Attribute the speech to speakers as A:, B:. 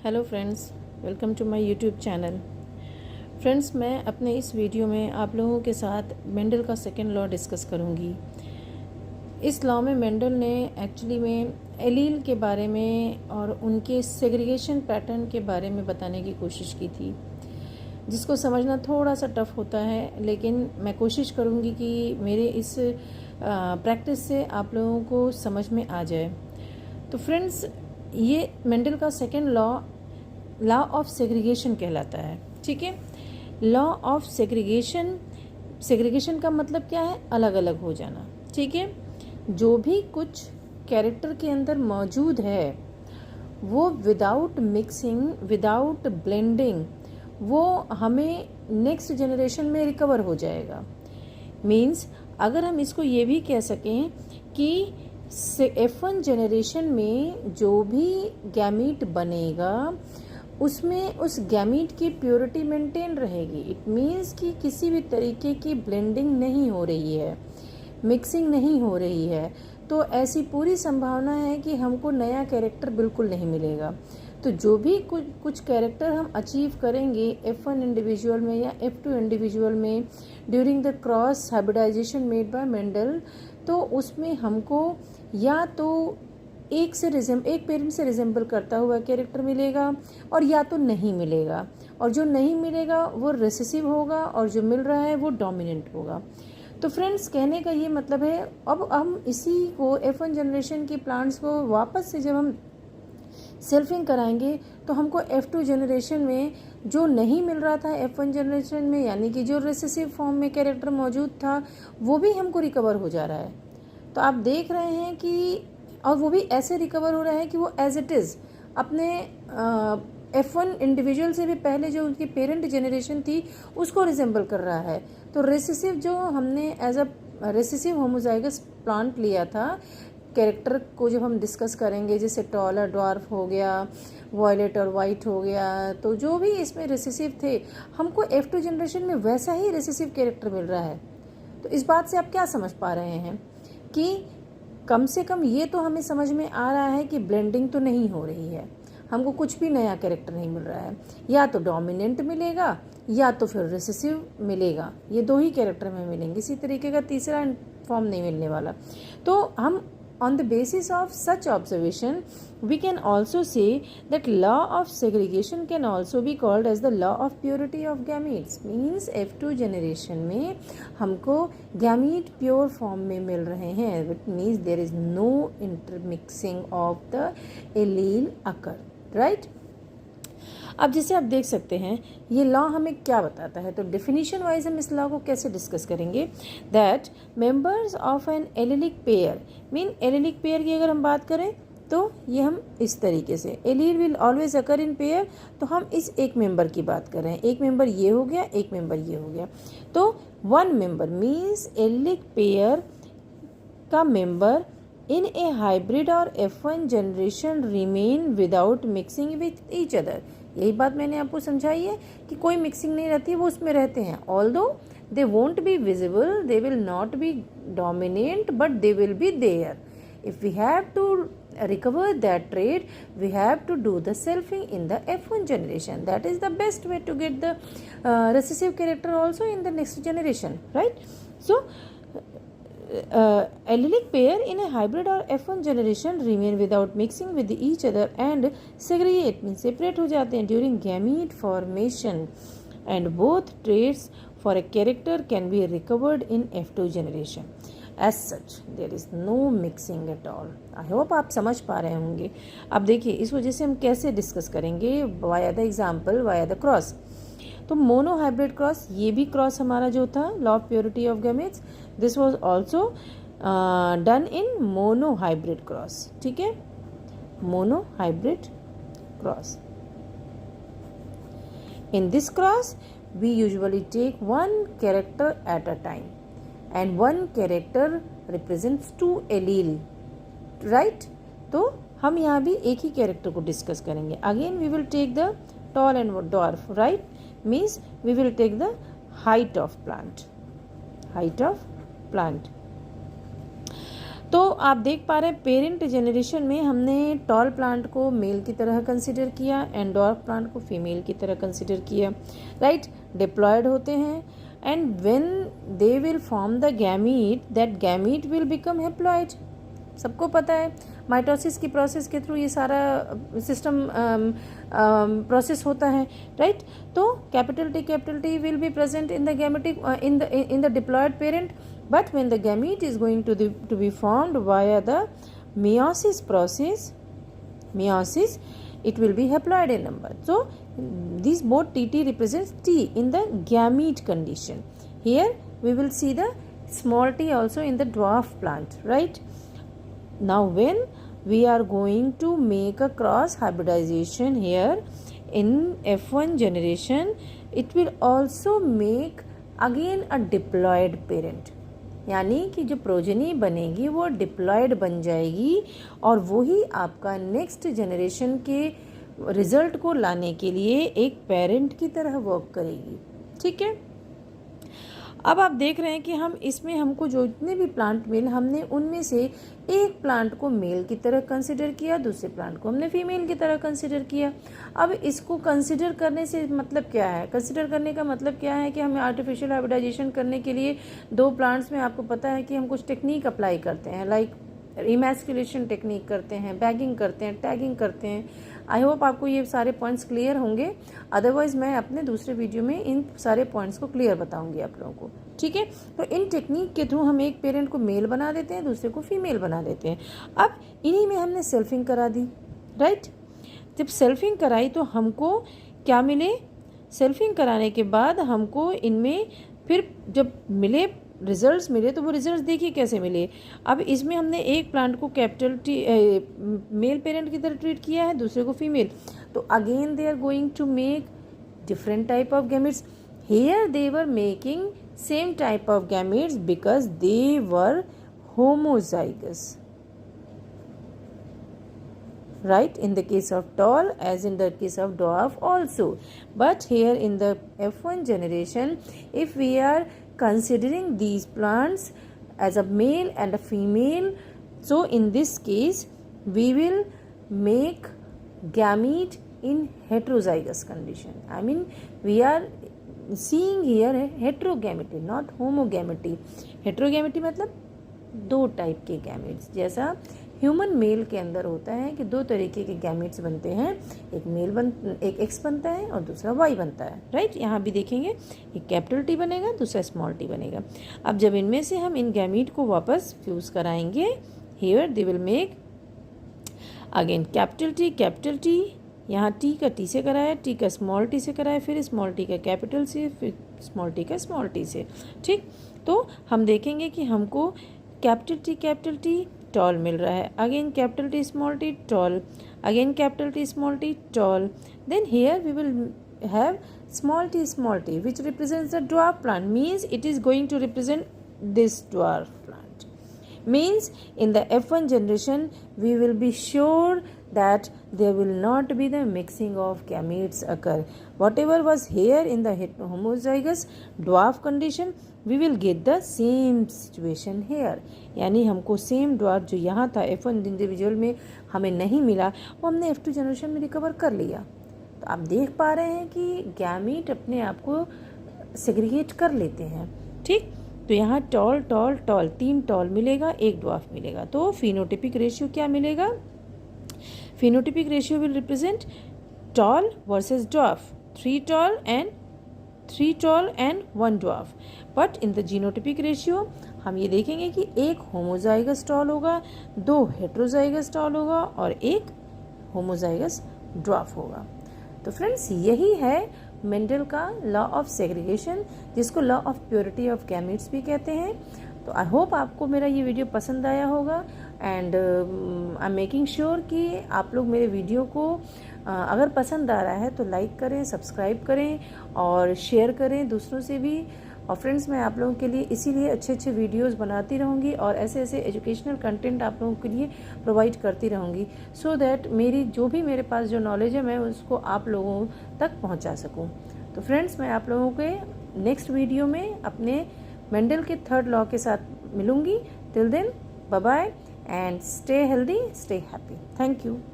A: Hello friends, welcome to my YouTube channel. Friends, मैं अपने इस वीडियो में आप लोगों के साथ मेंडल का सेकंड लॉ डिस्कस करूंगी। इस लॉ में मेंडल ने एक्चुअली में एलील के बारे में और उनके सेग्रीगेशन पैटर्न के बारे में बताने की कोशिश की थी, जिसको समझना थोड़ा सा टफ होता है, लेकिन मैं कोशिश करूंगी कि मेरे इस प्रैक्टिस से आप लोगों को समझ में आ जाए। तो फ्रेंड्स, ये मेंडल का सेकंड लॉ ऑफ सेग्रीगेशन कहलाता है। ठीक है, लॉ ऑफ सेग्रीगेशन का मतलब क्या है? अलग अलग हो जाना। ठीक है, जो भी कुछ कैरेक्टर के अंदर मौजूद है वो विदाउट मिक्सिंग, विदाउट ब्लेंडिंग, वो हमें नेक्स्ट जनरेशन में रिकवर हो जाएगा। मीन्स अगर हम इसको ये भी कह सकें कि F1 जनरेशन में जो भी गैमीट बनेगा उसमें उस गैमीट की प्योरिटी मेंटेन रहेगी। इट मीन्स कि किसी भी तरीके की ब्लेंडिंग नहीं हो रही है, मिक्सिंग नहीं हो रही है, तो ऐसी पूरी संभावना है कि हमको नया कैरेक्टर बिल्कुल नहीं मिलेगा। तो जो भी कुछ कैरेक्टर हम अचीव करेंगे F1 इंडिविजुअल में या F2 इंडिविजुअल में during the cross hybridization made by Mendel, तो उसमें हमको या तो एक पेरेंट से रिजेंबल करता हुआ कैरेक्टर मिलेगा और या तो नहीं मिलेगा, और जो नहीं मिलेगा वो रिसेसिव होगा और जो मिल रहा है वो डोमिनेंट होगा। तो फ्रेंड्स, कहने का ये मतलब है, अब हम इसी को F1 जनरेशन के प्लांट्स को वापस से जब हम सेल्फिंग कराएंगे तो हमको F2 जनरेशन में जो नहीं मिल रहा था F1 जनरेशन में, यानी कि जो रिसेसिव फॉर्म में कैरेक्टर मौजूद था, वो भी हमको रिकवर हो जा रहा है। तो आप देख रहे हैं कि, और वो भी ऐसे रिकवर हो रहा है कि वो एज इट इज़ अपने F1 इंडिविजुअल से भी पहले जो उनकी पेरेंट जनरेशन थी उसको रिजेंबल कर रहा है। तो रेसेसिव जो हमने as a recessive homozygous plant लिया था, कैरेक्टर को जब हम डिस्कस करेंगे, जैसे टॉल और ड्वार्फ हो गया, वॉयलेट और वाइट हो गया, तो जो भी इसमें रेसेसिव थे, हमको F2 जनरेशन में वैसा ही रेसेसिव कैरेक्टर मिल रहा है। तो इस बात से आप क्या समझ पा रहे हैं कि कम से कम ये तो हमें समझ में आ रहा है कि ब्लेंडिंग तो नहीं हो रही है, हमको कुछ भी नया कैरेक्टर नहीं मिल रहा है। या तो डोमिनेंट मिलेगा या तो फिर रिसेसिव मिलेगा, ये दो ही कैरेक्टर में मिलेंगे, इसी तरीके का तीसरा फॉर्म नहीं मिलने वाला। तो हम on the basis of such observation, we can also say that law of segregation can also be called as the law of purity of gametes. Means F2 generation में हमको gamete pure form में मिल रहे हैं, which means there is no intermixing of the allele occur, right? अब जैसे आप देख सकते हैं ये लॉ हमें क्या बताता है, तो डेफिनेशन वाइज हम इस लॉ को कैसे डिस्कस करेंगे। That members of an allelic pair, mean allelic pair की अगर हम बात करें तो ये हम इस तरीके से, allele will always occur in pair, तो हम इस एक मेंबर की बात कर रहे हैं। एक मेंबर ये हो गया, एक मेंबर ये हो गया, तो one member means allylic pair का मेंबर इन ए हाइब्रिड और F1 generation remain without mixing with each other. यही बात मैंने आपको समझाई है कि कोई मिक्सिंग नहीं रहती है, वो उसमें रहते हैं। Although they won't be visible, they will not be dominant, but they will be there. If we have to recover that trait, we have to do the selfing in the F1 generation. That is the best way to get the recessive character also in the next generation, right? So allelic pair in a hybrid or F1 generation remain without mixing with each other and segregate, means separate हो जाते हैं during gamete formation, and both traits for a character can be recovered in F2 generation. As such there is no mixing at all. I hope आप समझ पा रहे होंगे। अब देखिए इस वजह से हम कैसे डिस्कस करेंगे, via the example, via the cross. तो मोनो हाइब्रिड क्रॉस, ये भी क्रॉस हमारा जो था law of purity of gametes, this was also done in monohybrid cross. ठीक है, monohybrid cross. In this cross we usually take one character at a time and one character represents two allele, right? तो हम यहाँ भी एक ही character को discuss करेंगे। Again we will take the tall and dwarf, right? Means we will take the height of plant, height of plant. तो आप देख पा रहे हैं पेरेंट जनरेशन में हमने टॉल प्लांट को मेल की तरह कंसिडर किया एंड ड्वार्फ प्लांट को फीमेल की तरह कंसिडर किया, राइट। डिप्लॉयड होते हैं and when they will form the gamete, that gamete will become haploid. सबको पता है माइटोसिस की प्रोसेस के थ्रू ये सारा सिस्टम प्रोसेस होता है, राइट। तो capital T will be present in the gametic in the diploid parent, but when the gamete is going to be formed via the meiosis process, it will be haploid in number. So these both TT represents T in the gamete condition. Here we will see the small t also in the dwarf plant, right. Now when we are going to make a cross hybridization here in F1 generation, it will also make again a diploid parent, यानी कि जो progeny बनेगी वो diploid बन जाएगी और वही आपका नेक्स्ट जनरेशन के रिजल्ट को लाने के लिए एक पेरेंट की तरह वर्क करेगी, ठीक है। अब आप देख रहे हैं कि हम इसमें हमको जो जितने भी प्लांट मिले हमने उनमें से एक प्लांट को मेल की तरह कंसिडर किया, दूसरे प्लांट को हमने फीमेल की तरह कंसिडर किया। अब इसको कंसिडर करने से मतलब क्या है, कंसिडर करने का मतलब क्या है कि हमें आर्टिफिशियल हाइब्रिडाइजेशन करने के लिए दो प्लांट्स में आपको पता है कि हम कुछ टेक्निक अप्लाई करते हैं, लाइक इमैस्कुलेशन टेक्निक करते हैं, बैगिंग करते हैं, टैगिंग करते हैं। आई होप आपको ये सारे पॉइंट्स क्लियर होंगे, अदरवाइज मैं अपने दूसरे वीडियो में इन सारे पॉइंट्स को क्लियर बताऊंगी आप लोगों को, ठीक है। तो इन टेक्निक के थ्रू हम एक पेरेंट को मेल बना देते हैं, दूसरे को फीमेल बना देते हैं। अब इन्हीं में हमने सेल्फिंग करा दी, राइट। जब सेल्फिंग कराई तो हमको क्या मिले, सेल्फिंग कराने के बाद हमको इनमें फिर जब मिले रिजल्ट्स मिले तो वो रिजल्ट्स देखिए कैसे मिले। अब इसमें हमने एक प्लांट को कैपिटल टी मेल पेरेंट की तरह ट्रीट किया है, दूसरे को फीमेल, तो again they are going to make different type of gametes. Here they were making same type of gametes because they were homozygous, right, in the case of tall as in the case of dwarf also. But here in the F1 generation, if we are considering these plants as a male and a female, so in this case we will make gamete in heterozygous condition. I mean we are seeing here heterogamety, not homogamety. Heterogamety मतलब दो type के gametes, जैसा human male के अंदर होता है कि दो तरीके के गैमेट्स बनते हैं, एक एक्स बनता है और दूसरा वाई बनता है, राइट। यहाँ भी देखेंगे एक कैपिटल टी बनेगा, दूसरा स्मॉल टी बनेगा। अब जब इनमें से हम इन गैमेट को वापस फ्यूज़ कराएंगे, here they will make again capital T, यहाँ टी का टी से कराया, टी का स्मॉल टी से कराया, फिर स्मॉल टी का कैपिटल से, फिर स्मॉल टी का स्मॉल टी से, ठीक। तो हम देखेंगे कि हमको कैपिटल टी टॉल मिल रहा है, again capital T small T tall, again capital T small T tall, then here we will have small t which represents the dwarf plant, means it is going to represent this dwarf plant. Means in the F1 generation we will be sure that there will not be the mixing of gametes occur. Whatever was here in the homozygous dwarf condition, we will get the same situation here. यानी हमको same dwarf जो यहाँ था F1 individual में हमें नहीं मिला, वो हमने F2 जनरेशन में रिकवर कर लिया. तो आप देख पा रहे हैं कि गैमीट अपने आप को सेग्रीगेट कर लेते हैं. ठीक, तो यहाँ टॉल टॉल टॉल 3 टॉल मिलेगा, 1 ड्वार्फ मिलेगा. तो फिनोटिपिक रेशियो क्या मिलेगा? Phenotypic ratio will represent tall versus dwarf, 3 tall and 1 dwarf. But in the genotypic ratio हम ये देखेंगे कि 1 होमोजाइगस टॉल होगा, 2 हेट्रोजाइगस टॉल होगा और 1 होमोजाइगस ड्वार्फ होगा. तो फ्रेंड्स, यही है मेंडल का लॉ ऑफ सेग्रीगेशन, जिसको law of purity of gametes भी कहते हैं. तो आई होप आपको मेरा ये वीडियो पसंद आया होगा and I am making sure कि आप लोग मेरे वीडियो को अगर पसंद आ रहा है तो लाइक करें, सब्सक्राइब करें और शेयर करें दूसरों से भी. और फ्रेंड्स, मैं आप लोगों के लिए इसीलिए अच्छे वीडियोस बनाती रहूँगी और ऐसे एजुकेशनल कंटेंट आप लोगों के लिए प्रोवाइड करती रहूँगी, सो दैट मेरे पास जो नॉलेज है मैं उसको आप लोगों तक पहुँचा सकूँ. तो फ्रेंड्स, मैं आप लोगों के नेक्स्ट वीडियो में अपने मेंडल के 3rd लॉ के साथ मिलूँगी. Till then, bye bye. and stay healthy, stay happy. Thank you.